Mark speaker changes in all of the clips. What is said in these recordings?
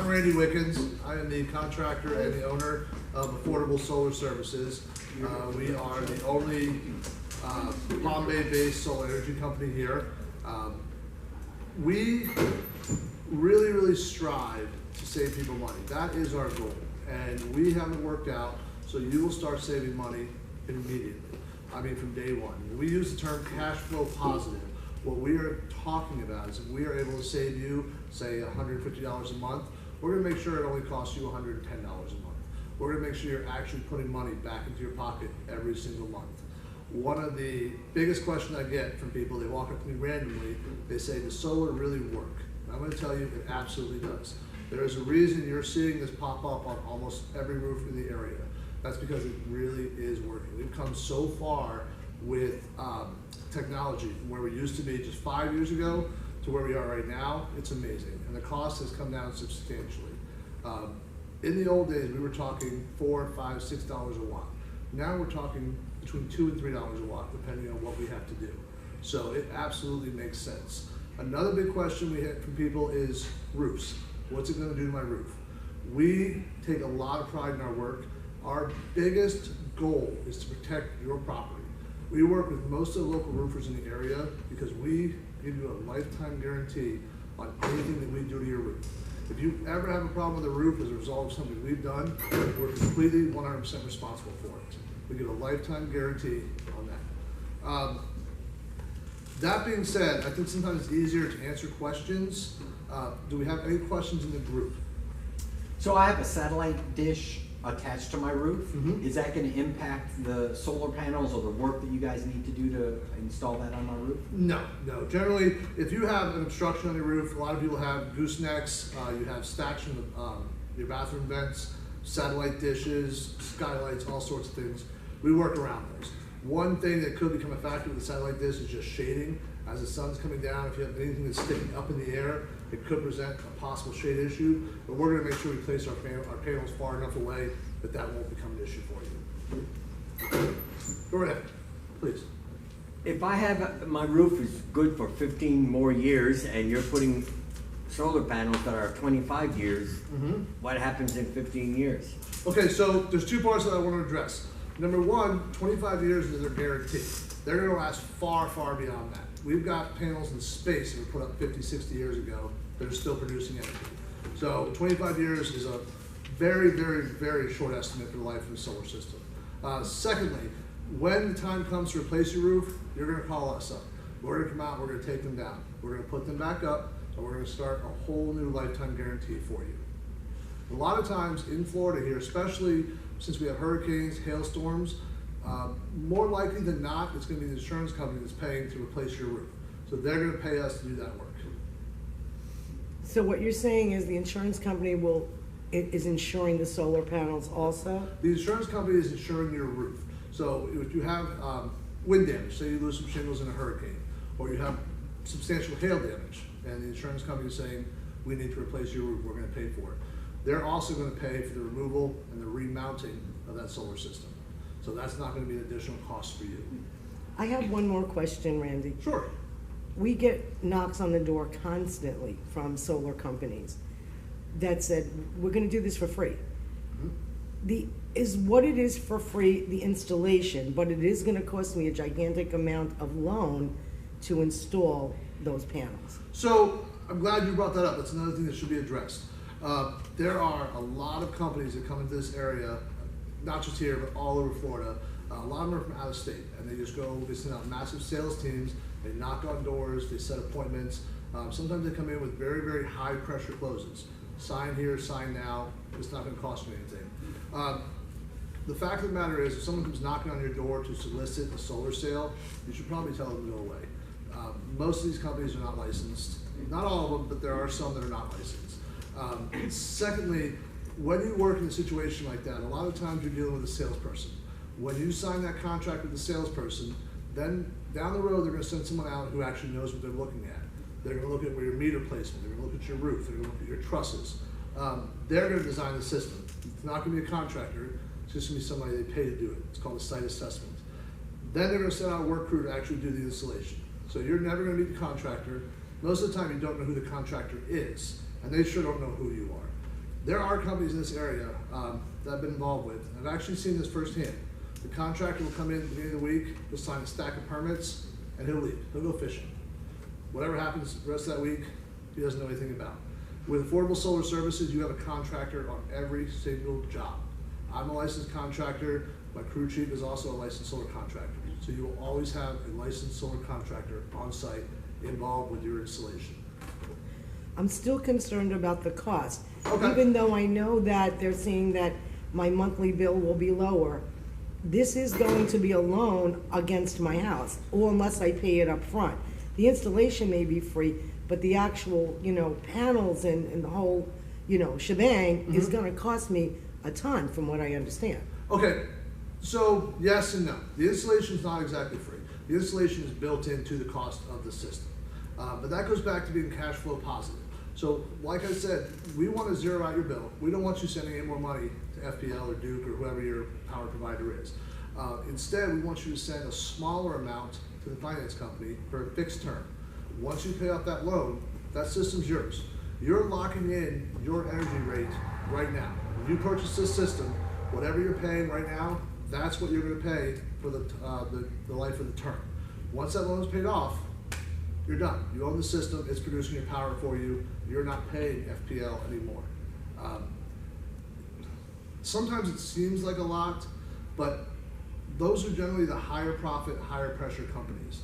Speaker 1: I'm Randy Wickens. I am the contractor and the owner of Affordable Solar Services. We are the only Palm Bay-based solar energy company here. We really strive to save people money. That is our goal, and we have it worked out so you will start saving money immediately. I mean, from day one. We use the term cash flow positive. What we are talking about is if we are able to save you, say, $150 a month, we're going to make sure it only costs you $110 a month. We're going to make sure you're actually putting money back into your pocket every single month. One of the biggest questions I get from people, they walk up to me randomly, they say, does solar really work? And I'm going to tell you, it absolutely does. There is a reason you're seeing this pop up on almost every roof in the area. That's because it really is working. We've come so far with technology from where we used to be just 5 years ago to where we are right now. It's amazing, and the cost has come down substantially. In the old days, we were talking $4, $5, $6 a watt. Now we're talking between $2 and $3 a watt, depending on what we have to do. So it absolutely makes sense. Another big question we get from people is roofs. What's it going to do to my roof? We take a lot of pride in our work. Our biggest goal is to protect your property. We work with most of the local roofers in the area because we give you a lifetime guarantee on anything that we do to your roof. If you ever have a problem with the roof as a result of something we've done, we're completely 100% responsible for it. We give a lifetime guarantee on that. That being said, I think sometimes it's easier to answer questions. Do we have any questions in the group?
Speaker 2: So I have a satellite dish attached to my roof.
Speaker 1: Mm-hmm.
Speaker 2: Is that going to impact the solar panels or the work that you guys need to do to install that on my roof?
Speaker 1: No. Generally, if you have an obstruction on your roof, a lot of people have goosenecks, you have stacks from your bathroom vents, satellite dishes, skylights, all sorts of things. We work around those. One thing that could become a factor with the satellite dish is just shading. As the sun's coming down, if you have anything that's sticking up in the air, it could present a possible shade issue, but we're going to make sure we place our panels far enough away that that won't become an issue for you. Go ahead, please.
Speaker 3: If I have, my roof is good for 15 more years and you're putting solar panels that are 25 years, what happens in 15 years?
Speaker 1: Okay, so there's two parts that I want to address. Number one, 25 years is their guarantee. They're going to last far beyond that. We've got panels in space that were put up 50, 60 years ago that are still producing energy. So 25 years is a very short estimate for the life of the solar system. Secondly, when the time comes to replace your roof, you're going to call us up. We're going to come out, we're going to take them down. We're going to put them back up, and we're going to start a whole new lifetime guarantee for you. A lot of times in Florida here, especially since we have hurricanes, hailstorms, more likely than not, it's going to be the insurance company that's paying to replace your roof. So they're going to pay us to do that work.
Speaker 4: So what you're saying is the insurance company is insuring the solar panels also?
Speaker 1: The insurance company is insuring your roof. So if you have wind damage, say you lose some shingles in a hurricane, or you have substantial hail damage, and the insurance company is saying, we need to replace your roof, we're going to pay for it. They're also going to pay for the removal and the remounting of that solar system. So that's not going to be an additional cost for you.
Speaker 4: I have one more question, Randy.
Speaker 1: Sure.
Speaker 4: We get knocks on the door constantly from solar companies that said, we're going to do this for free. Is what it is for free the installation, but it is going to cost me a gigantic amount of loan to install those panels.
Speaker 1: So I'm glad you brought that up. That's another thing that should be addressed. There are a lot of companies that come into this area, not just here, but all over Florida. A lot of them are from out of state, and they just go, they send out massive sales teams, they knock on doors, they set appointments. Sometimes they come in with very high pressure closes. Sign here, sign now, it's not going to cost you anything. The fact of the matter is, if someone comes knocking on your door to solicit a solar sale, you should probably tell them to go away. Most of these companies are not licensed. Not all of them, but there are some that are not licensed. Secondly, when you work in a situation like that, a lot of times you're dealing with a salesperson. When you sign that contract with the salesperson, then down the road they're going to send someone out who actually knows what they're looking at. They're going to look at where your meter placement, they're going to look at your roof, they're going to look at your trusses. They're going to design the system. It's not going to be a contractor, it's just going to be somebody they pay to do it. It's called a site assessment. Then they're going to send out a work crew to actually do the installation. So you're never going to meet the contractor. Most of the time you don't know who the contractor is, and they sure don't know who you are. There are companies in this area that I've been involved with. I've actually seen this firsthand. The contractor will come in at the beginning of the week, he'll sign a stack of permits, and he'll leave. He'll go fishing. Whatever happens the rest of that week, he doesn't know anything about. With Affordable Solar Services, you have a contractor on every single job. I'm a licensed contractor. My crew chief is also a licensed solar contractor. So you will always have a licensed solar contractor on site involved with your installation.
Speaker 4: I'm still concerned about the cost.
Speaker 1: Okay.
Speaker 4: Even though I know that they're saying that my monthly bill will be lower, this is going to be a loan against my house, or unless I pay it up front. The installation may be free, but the actual, panels and the whole, shebang is gonna cost me a ton, from what I understand.
Speaker 1: Okay, so yes and no. The installation is not exactly free. The installation is built into the cost of the system. But that goes back to being cash flow positive. So like I said, we want to zero out your bill. We don't want you sending any more money to FPL or Duke or whoever your power provider is. Instead, we want you to send a smaller amount to the finance company for a fixed term. Once you pay off that loan, that system's yours. You're locking in your energy rate right now. When you purchase this system, whatever you're paying right now, that's what you're going to pay for the life of the term. Once that loan is paid off, you're done. You own the system, it's producing your power for you. You're not paying FPL anymore. Sometimes it seems like a lot, but those are generally the higher profit, higher pressure companies.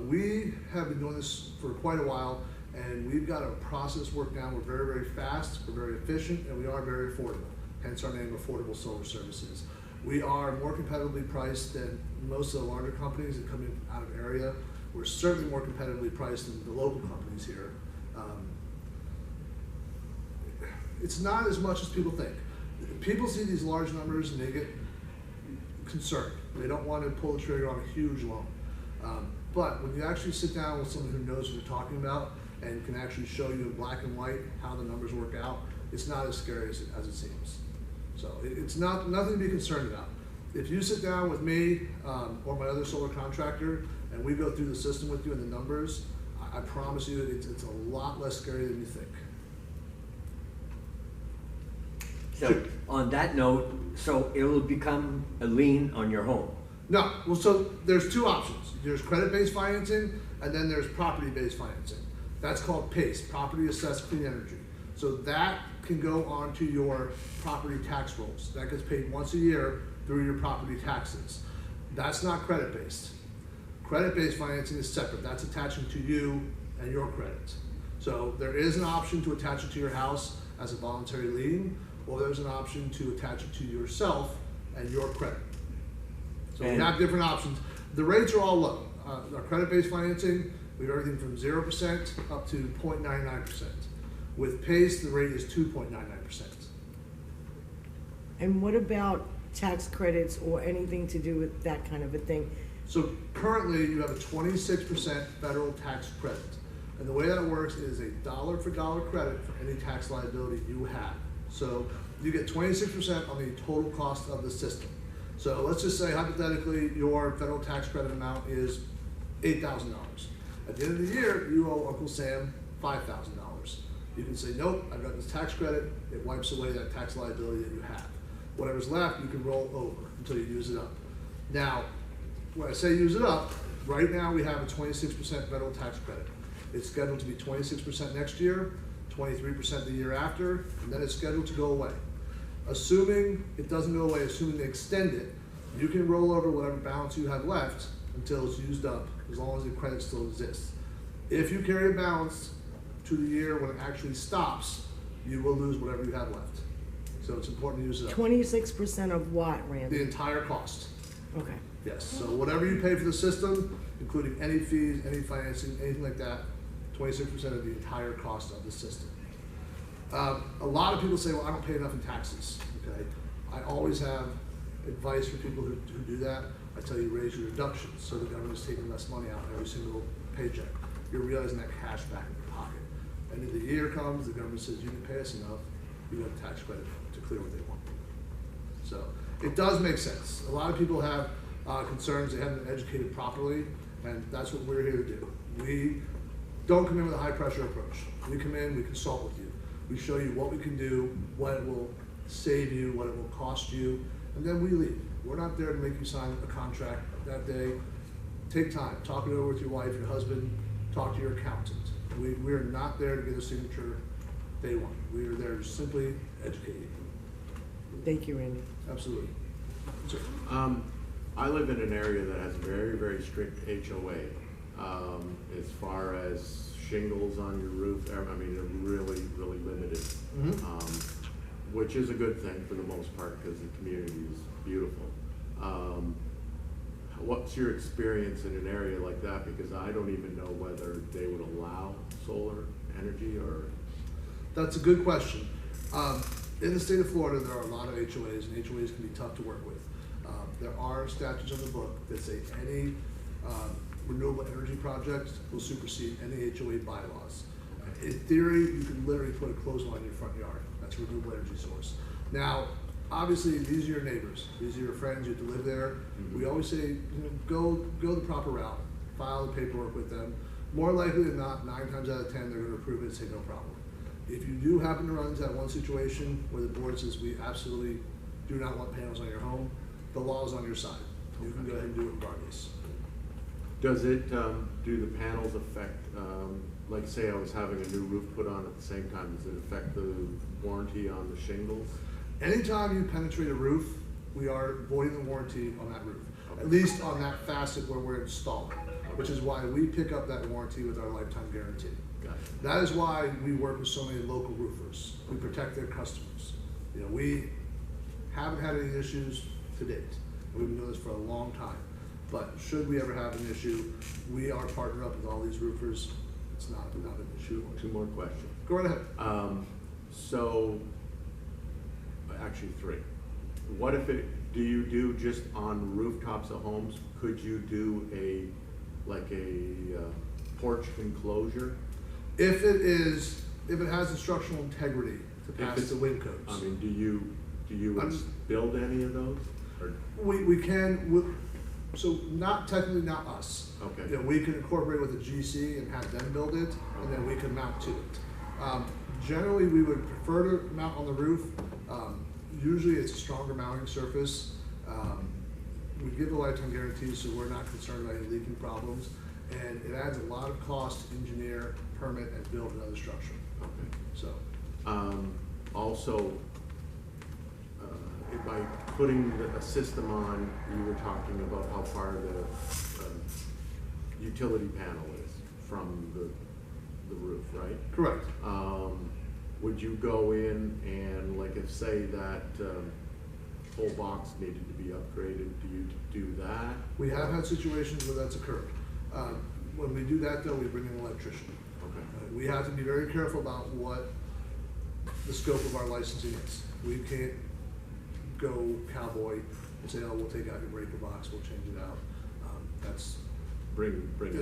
Speaker 1: We have been doing this for quite a while, and we've got a process worked down. We're very, very fast, we're very efficient, and we are very affordable, hence our name, Affordable Solar Services. We are more competitively priced than most of the larger companies that come in out of area. We're certainly more competitively priced than the local companies here. It's not as much as people think. People see these large numbers and they get concerned. They don't want to pull the trigger on a huge loan. But when you actually sit down with someone who knows what you're talking about and can actually show you in black and white how the numbers work out, it's not as scary as it seems. So it's nothing to be concerned about. If you sit down with me or my other solar contractor and we go through the system with you and the numbers, I promise you it's a lot less scary than you think.
Speaker 3: So on that note, so it will become a lien on your home.
Speaker 1: No, well, so there's two options. There's credit-based financing, and then there's property-based financing. That's called PACE, Property Assessed Clean Energy. So that can go onto your property tax rolls. That gets paid once a year through your property taxes. That's not credit-based. Credit-based financing is separate. That's attaching to you and your credit. So there is an option to attach it to your house as a voluntary lien, or there's an option to attach it to yourself and your credit. So we have different options. The rates are all low. Our credit-based financing, we have everything from 0% up to 0.99%. With PACE, the rate is 2.99%.
Speaker 4: And what about tax credits or anything to do with that kind of a thing?
Speaker 1: So currently, you have a 26% federal tax credit. And the way that works is a dollar for dollar credit for any tax liability you have. So you get 26% on the total cost of the system. So let's just say hypothetically your federal tax credit amount is $8,000. At the end of the year, you owe Uncle Sam $5,000. You can say, nope, I've got this tax credit. It wipes away that tax liability that you have. Whatever's left, you can roll over until you use it up. Now, when I say use it up, right now we have a 26% federal tax credit. It's scheduled to be 26% next year, 23% the year after, and then it's scheduled to go away. Assuming it doesn't go away, assuming they extend it, you can roll over whatever balance you have left until it's used up, as long as the credit still exists. If you carry a balance to the year when it actually stops, you will lose whatever you have left. So it's important to use it up.
Speaker 4: 26% of what, Randy?
Speaker 1: The entire cost.
Speaker 4: Okay.
Speaker 1: Yes, so whatever you pay for the system, including any fees, any financing, anything like that, 26% of the entire cost of the system. A lot of people say, well, I don't pay enough in taxes, okay? I always have advice for people who do that. I tell you, raise your deductions so the government's taking less money out every single paycheck. You're realizing that cash back in your pocket. End of the year comes, the government says, you didn't pay us enough, you got a tax credit to clear what they want. So it does make sense. A lot of people have concerns, they haven't been educated properly, and that's what we're here to do. We don't come in with a high pressure approach. We come in, we consult with you. We show you what we can do, what it will save you, what it will cost you, and then we leave. We're not there to make you sign a contract that day. Take time, talk it over with your wife, your husband, talk to your accountant. We are not there to get a signature day one. We are there to simply educate you.
Speaker 4: Thank you, Randy.
Speaker 1: Absolutely. Sir.
Speaker 5: I live in an area that has very, very strict HOA. As far as shingles on your roof, I mean, they're really, really limited. Which is a good thing for the most part because the community is beautiful. What's your experience in an area like that? Because I don't even know whether they would allow solar energy or.
Speaker 1: That's a good question. In the state of Florida, there are a lot of HOAs, and HOAs can be tough to work with. There are statutes on the book that say any renewable energy project will supersede any HOA bylaws. In theory, you can literally put a clothesline in your front yard. That's a renewable energy source. Now, obviously, these are your neighbors. These are your friends. You have to live there. We always say, go the proper route. File the paperwork with them. More likely than not, 9 times out of 10, they're going to approve it and say no problem. If you do happen to run into that one situation where the board says we absolutely do not want panels on your home, the law is on your side. You can go ahead and do it regardless.
Speaker 5: Does it, do the panels affect, like say I was having a new roof put on at the same time, does it affect the warranty on the shingles?
Speaker 1: Anytime you penetrate a roof, we are voiding the warranty on that roof, at least on that facet where we're installing, which is why we pick up that warranty with our lifetime guarantee.
Speaker 5: Gotcha.
Speaker 1: That is why we work with so many local roofers. We protect their customers. We haven't had any issues to date. We've been doing this for a long time. But should we ever have an issue, we are partnered up with all these roofers. It's not an issue.
Speaker 5: Two more questions.
Speaker 1: Go right ahead.
Speaker 5: So, actually 3. What if do you do just on rooftops of homes? Could you do a porch enclosure?
Speaker 1: If it has instructional integrity to pass the wind codes.
Speaker 5: I mean, do you build any of those? Or?
Speaker 1: We can, so technically not us.
Speaker 5: Okay.
Speaker 1: We can incorporate with a GC and have them build it, and then we can mount to it. Generally, we would prefer to mount on the roof. Usually it's a stronger mounting surface. We give a lifetime guarantee, so we're not concerned about any leaking problems. And it adds a lot of cost to engineer, permit, and build another structure.
Speaker 5: Okay.
Speaker 1: So.
Speaker 5: Also, by putting a system on, you were talking about how far the utility panel is from the roof, right?
Speaker 1: Correct.
Speaker 5: Would you go in and if say that whole box needed to be upgraded, do you do that?
Speaker 1: We have had situations where that's occurred. When we do that, though, we bring in an electrician.
Speaker 5: Okay.
Speaker 1: We have to be very careful about what the scope of our licensing is. We can't go cowboy and say, oh, we'll take out your breaker box, we'll change it out. That's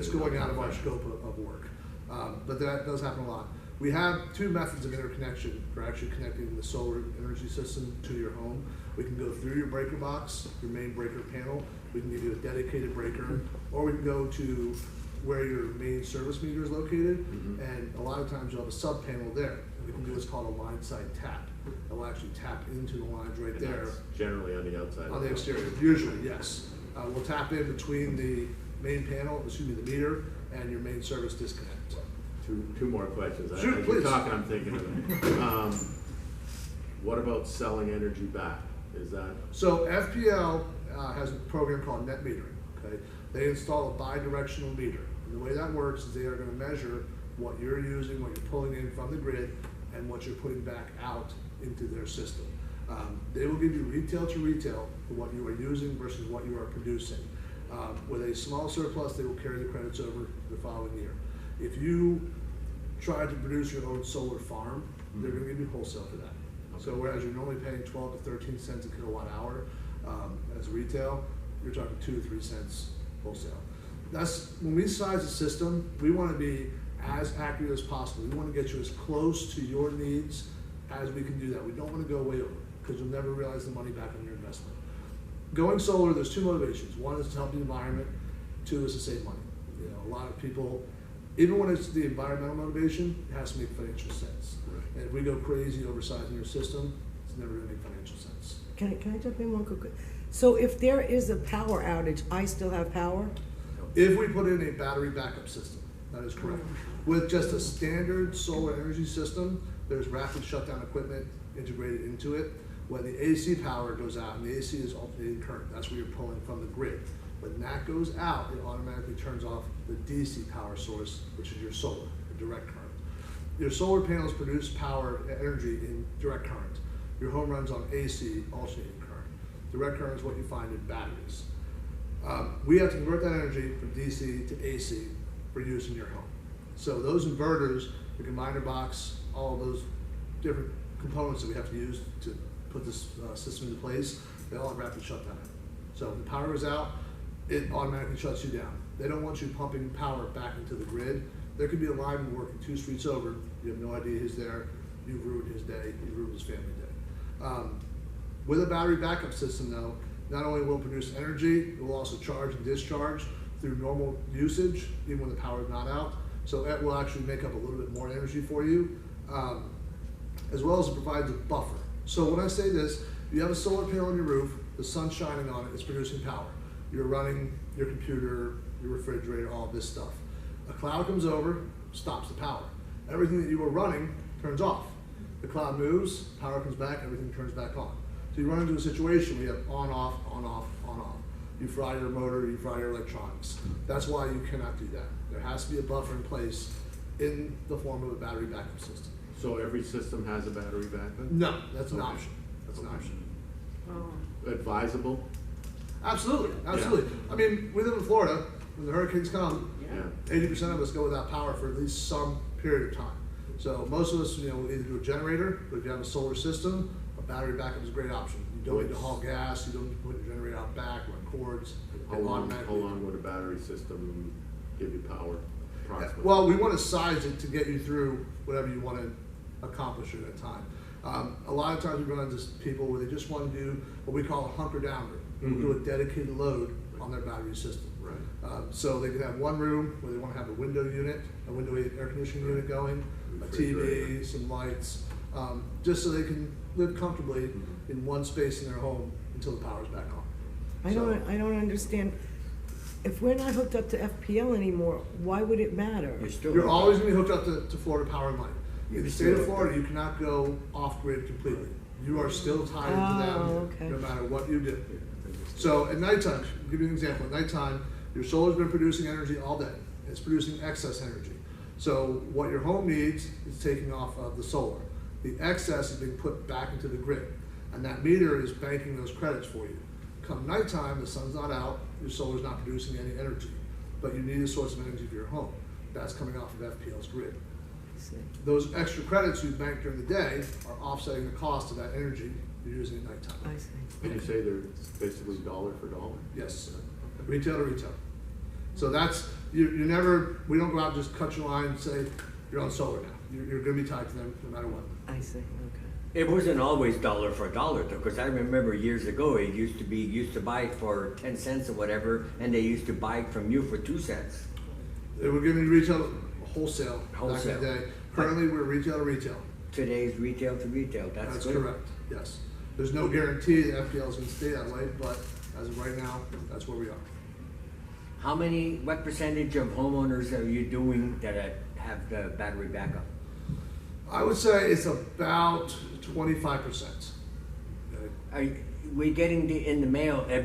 Speaker 1: going out of our scope of work. But that does happen a lot. We have 2 methods of interconnection for actually connecting the solar energy system to your home. We can go through your breaker box, your main breaker panel. We can give you a dedicated breaker, or we can go to where your main service meter is located, and a lot of times you'll have a sub panel there. We can do what's called a line side tap. It will actually tap into the lines right there.
Speaker 5: That's generally on the outside.
Speaker 1: On the exterior, usually, yes. We'll tap in between the main panel, the meter, and your main service disconnect.
Speaker 5: Two more questions.
Speaker 1: Sure,
Speaker 5: As
Speaker 1: please.
Speaker 5: you're talking, I'm thinking of it. What about selling energy back? Is that?
Speaker 1: So FPL has a program called net metering. Okay, they install a bi-directional meter. And the way that works is they are going to measure what you're using, what you're pulling in from the grid, and what you're putting back out into their system. They will give you retail to retail for what you are using versus what you are producing. With a small surplus, they will carry the credits over the following year. If you try to produce your own solar farm, they're going to give you wholesale for that. So whereas you're normally paying 12 to 13 cents a kilowatt hour as retail, you're talking 2 to 3 cents wholesale. That's when we size a system, we want to be as accurate as possible. We want to get you as close to your needs as we can do that. We don't want to go way over because you'll never realize the money back on your investment. Going solar, there's 2 motivations. 1 is to help the environment. 2 is to save money. A lot of people even when it's the environmental motivation, it has to make financial sense.
Speaker 5: Right.
Speaker 1: And if we go crazy oversizing your system, it's never gonna make financial sense.
Speaker 4: Can I jump in one quick? So if there is a power outage, I still have power?
Speaker 1: If we put in a battery backup system, that is correct. With just a standard solar energy system, there's rapid shutdown equipment integrated into it. When the AC power goes out, and the AC is alternating current, that's where you're pulling from the grid. When that goes out, it automatically turns off the DC power source, which is your solar, the direct current. Your solar panels produce power energy in direct current. Your home runs on AC, alternating current. Direct current is what you find in batteries. We have to convert that energy from DC to AC for use in your home. So those inverters, the combiner box, all those different components that we have to use to put this system into place, they all have rapid shutdown. So if the power goes out, it automatically shuts you down. They don't want you pumping power back into the grid. There could be a lineman working 2 streets over. You have no idea he's there. You've ruined his day. You've ruined his family day. With a battery backup system, though, not only will it produce energy, it will also charge and discharge through normal usage, even when the power is not out. So it will actually make up a little bit more energy for you, as well as it provides a buffer. So when I say this, you have a solar panel on your roof, the sun's shining on it, it's producing power. You're running your computer, your refrigerator, all of this stuff. A cloud comes over, stops the power. Everything that you were running turns off. The cloud moves, power comes back, everything turns back on. So you run into a situation where you have on, off, on, off, on, off. You fry your motor, you fry your electronics. That's why you cannot do that. There has to be a buffer in place in the form of a battery backup system.
Speaker 5: So every system has a battery backup?
Speaker 1: No, that's an
Speaker 5: Okay.
Speaker 1: option. That's an
Speaker 5: Okay.
Speaker 1: option.
Speaker 5: Advisable?
Speaker 1: Absolutely, absolutely. I mean, we live in Florida. When the hurricanes come,
Speaker 5: Yeah.
Speaker 1: 80% of us go without power for at least some period of time. So most of us, will either do a generator, but if you have a solar system, a battery backup is a great option. You don't need to haul gas, you don't need to put your generator out back, run cords.
Speaker 5: How
Speaker 1: It
Speaker 5: long
Speaker 1: automatically-
Speaker 5: would a battery system give you power approximately?
Speaker 1: Well, we want to size it to get you through whatever you want to accomplish at a time. A lot of times we run into people where they just want to do what we call a hunker downer. They'll do a dedicated load on their battery system.
Speaker 5: Right.
Speaker 1: So they could have one room where they want to have a window unit, a window air conditioning unit going, a TV,
Speaker 5: Refrigerator.
Speaker 1: some lights, just so they can live comfortably in one space in their home until the power's back on.
Speaker 4: I
Speaker 1: So-
Speaker 4: don't understand. If we're not hooked up to FPL anymore, why would it matter?
Speaker 3: You're still.
Speaker 1: You're always going to be hooked up to Florida Power and Light. In
Speaker 3: You're
Speaker 1: the
Speaker 3: still
Speaker 1: state of
Speaker 3: hooked
Speaker 1: Florida,
Speaker 3: up.
Speaker 1: you cannot go off-grid completely. You are still tied
Speaker 4: Oh,
Speaker 1: into them,
Speaker 4: okay.
Speaker 1: no matter what you do. So at nighttime, I'll give you an example. At nighttime, your solar's been producing energy all day. It's producing excess energy. So what your home needs is taking off of the solar. The excess is being put back into the grid, and that meter is banking those credits for you. Come nighttime, the sun's not out, your solar's not producing any energy, but you need a source of energy for your home. That's coming off of FPL's grid.
Speaker 4: I see.
Speaker 1: Those extra credits you bank during the day are offsetting the cost of that energy you're using at nighttime.
Speaker 4: I see.
Speaker 5: Did you say they're basically dollar for dollar?
Speaker 1: Yes, retail to retail. So that's, you never, we don't go out and just cut your line and say, you're on solar now. You're gonna be tied to them no matter what.
Speaker 4: I see, okay.
Speaker 3: It wasn't always dollar for dollar though, because I remember years ago, it used to buy it for 10 cents or whatever, and they used to buy it from you for 2 cents.
Speaker 1: They were giving retail wholesale back in
Speaker 3: Wholesale.
Speaker 1: the day. Currently, we're retail to retail.
Speaker 3: Today's retail to retail, that's
Speaker 1: That's
Speaker 3: good.
Speaker 1: correct, yes. There's no guarantee that FPL is gonna stay that way, but as of right now, that's where we are.
Speaker 3: What percentage of homeowners are you doing that have the battery backup?
Speaker 1: I would say it's about 25%.
Speaker 3: Are we getting in the mail